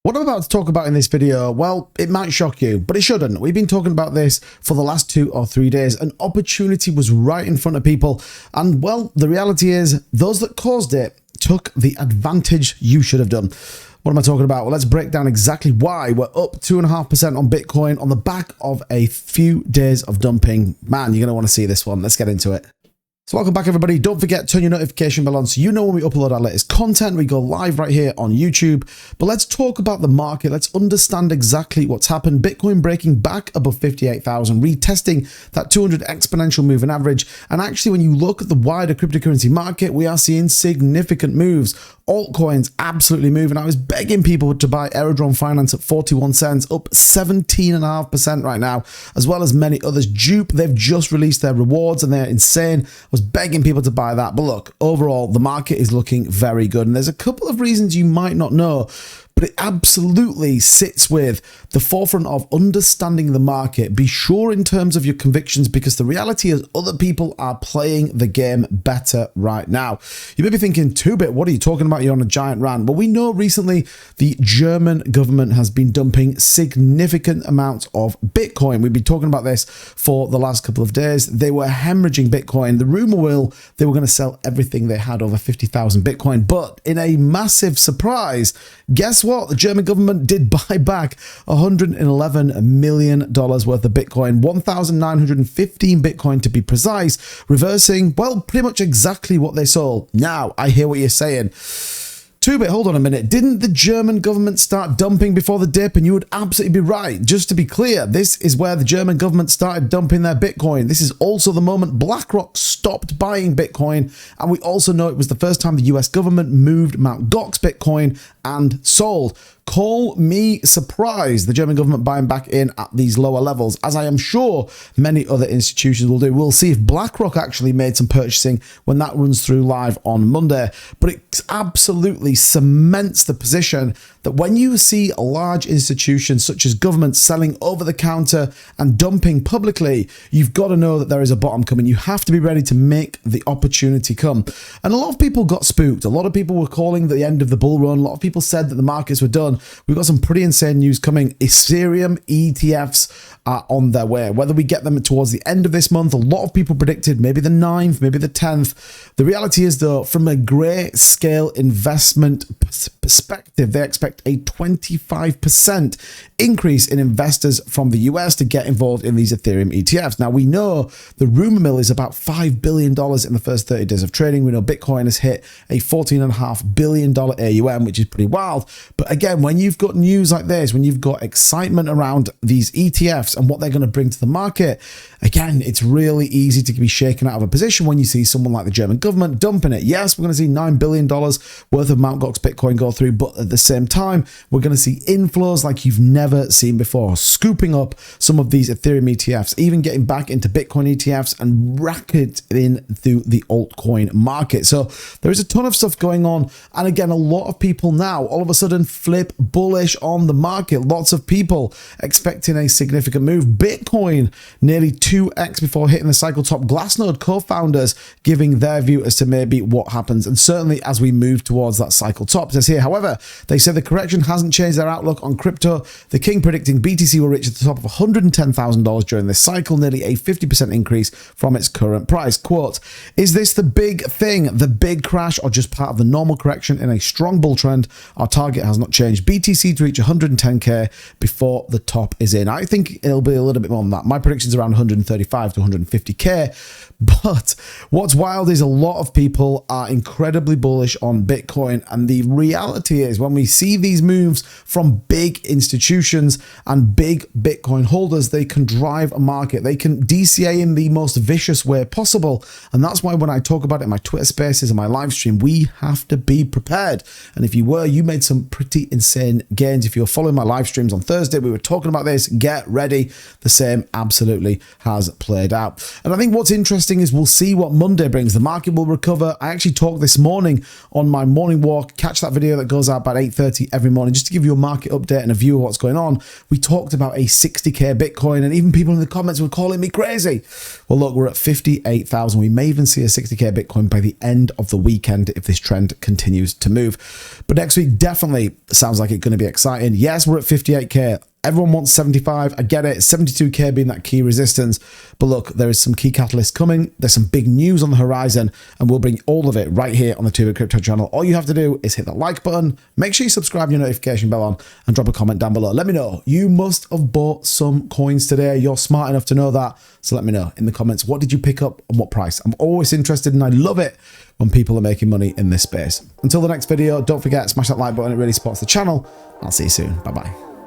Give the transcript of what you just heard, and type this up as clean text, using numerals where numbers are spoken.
What I'm about to talk about in this video, well, it might shock you, but it shouldn't. We've been talking about this for the last 2 or 3 days. An opportunity was right in front of people. And well, the reality is those that caused it took the advantage you should have done. What am I talking about? Well, let's break down exactly why we're up 2.5% on Bitcoin on the back of a few days of dumping. Man, you're going to want to see this one. Let's get into it. So welcome back, everybody. Don't forget, turn your notification bell on so you know when we upload our latest content. We go live right here on YouTube. But let's talk about the market. Let's understand exactly what's happened. Bitcoin breaking back above 58,000, retesting that 200 exponential moving average. And actually, when you look at the wider cryptocurrency market, we are seeing significant moves. Altcoins absolutely moving. I was begging people to buy Aerodrome Finance at 41 cents, up 17.5% right now, as well as many others. Dupe, they've just released their rewards and they're insane. I was begging people to buy that. But look, overall, the market is looking very good. And there's a couple of reasons you might not know, but it absolutely sits with the forefront of understanding the market. Be sure in terms of your convictions, because the reality is other people are playing the game better right now. You may be thinking, 2-Bit, what are you talking about? You're on a giant rant. Well, we know recently the German government has been dumping significant amounts of Bitcoin. We've been talking about this for the last couple of days. They were hemorrhaging Bitcoin. The rumor will they were going to sell everything they had, over 50,000 Bitcoin. But in a massive surprise, guess what? The German government did buy back $111 million worth of Bitcoin, 1,915 Bitcoin to be precise, reversing, well, pretty much exactly what they sold. Now, I hear what you're saying. 2-Bit, hold on a minute. Didn't the German government start dumping before the dip? And you would absolutely be right. Just to be clear, this is where the German government started dumping their Bitcoin. This is also the moment BlackRock stopped buying Bitcoin. And we also know it was the first time the US government moved Mt. Gox Bitcoin and sold. Call me surprised the German government buying back in at these lower levels, as I am sure many other institutions will do. We'll see if BlackRock actually made some purchasing when that runs through live on Monday. But it absolutely cements the position that when you see large institutions such as governments selling over the counter and dumping publicly, you've got to know that there is a bottom coming. You have to be ready to make the opportunity come. And a lot of people got spooked. A lot of people were calling the end of the bull run. A lot of people said that the markets were done. We've got some pretty insane news coming. Ethereum ETFs are on their way. Whether we get them towards the end of this month, a lot of people predicted maybe the 9th, maybe the 10th. The reality is, though, from a Grayscale investment perspective, they expect a 25% increase in investors from the US to get involved in these Ethereum ETFs. Now, we know the rumor mill is about $5 billion in the first 30 days of trading. We know Bitcoin has hit a $14.5 billion AUM, which is pretty wild. But again, when you've got news like this, when you've got excitement around these ETFs and what they're going to bring to the market, again, it's really easy to be shaken out of a position when you see someone like the German government dumping it. Yes, we're going to see $9 billion worth of Mt. Gox Bitcoin go through, but at the same time, we're going to see inflows like you've never seen before, scooping up some of these Ethereum ETFs, even getting back into Bitcoin ETFs and racketing through the altcoin market. So there is a ton of stuff going on. And again, a lot of people now all of a sudden flip bullish on the market. Lots of people expecting a significant move. Bitcoin nearly 2x before hitting the cycle top. Glassnode co-founders giving their view as to maybe what happens, and certainly as we move towards that cycle top. It says here, however, they say the correction hasn't changed their outlook on crypto. The King predicting BTC will reach at the top of $110,000 during this cycle, nearly a 50% increase from its current price. Quote, is this the big thing, the big crash, or just part of the normal correction in a strong bull trend? Our target has not changed. BTC to reach 110k before the top is in. I think it'll be a little bit more than that. My prediction's around 135 to 150k. But what's wild is a lot of people are incredibly bullish on Bitcoin. And the reality is, when we see these moves from big institutions and big Bitcoin holders, they can drive a market. They can DCA in the most vicious way possible. And that's why when I talk about it in my Twitter spaces and my live stream, we have to be prepared. And if you were, you made some pretty insane gains. If you're following my live streams on Thursday, we were talking about this. Get ready. The same absolutely has played out. And I think what's interesting is we'll see what Monday brings. The market will recover. I actually talked this morning on my morning walk. Catch that video that goes out about 8:30 coffee every morning just to give you a market update and a view of what's going on, we talked about a 60k Bitcoin, and even people in the comments were calling me crazy. Well, look, we're at 58,000. We may even see a 60k Bitcoin by the end of the weekend if this trend continues to move. But next week definitely sounds like it's going to be exciting. Yes, we're at 58k. Everyone wants 75. I get it. 72k being that key resistance. But look, there is some key catalysts coming. There's some big news on the horizon, and we'll bring all of it right here on the 2Bit Crypto channel. All you have to do is hit that like button, make sure you subscribe your notification bell on, and drop a comment down below. Let me know. You must have bought some coins today. You're smart enough to know that. So let me know in the comments, what did you pick up and what price? I'm always interested, and I love it when people are making money in this space. Until the next video, don't forget, smash that like button. It really supports the channel. I'll see you soon. Bye-bye.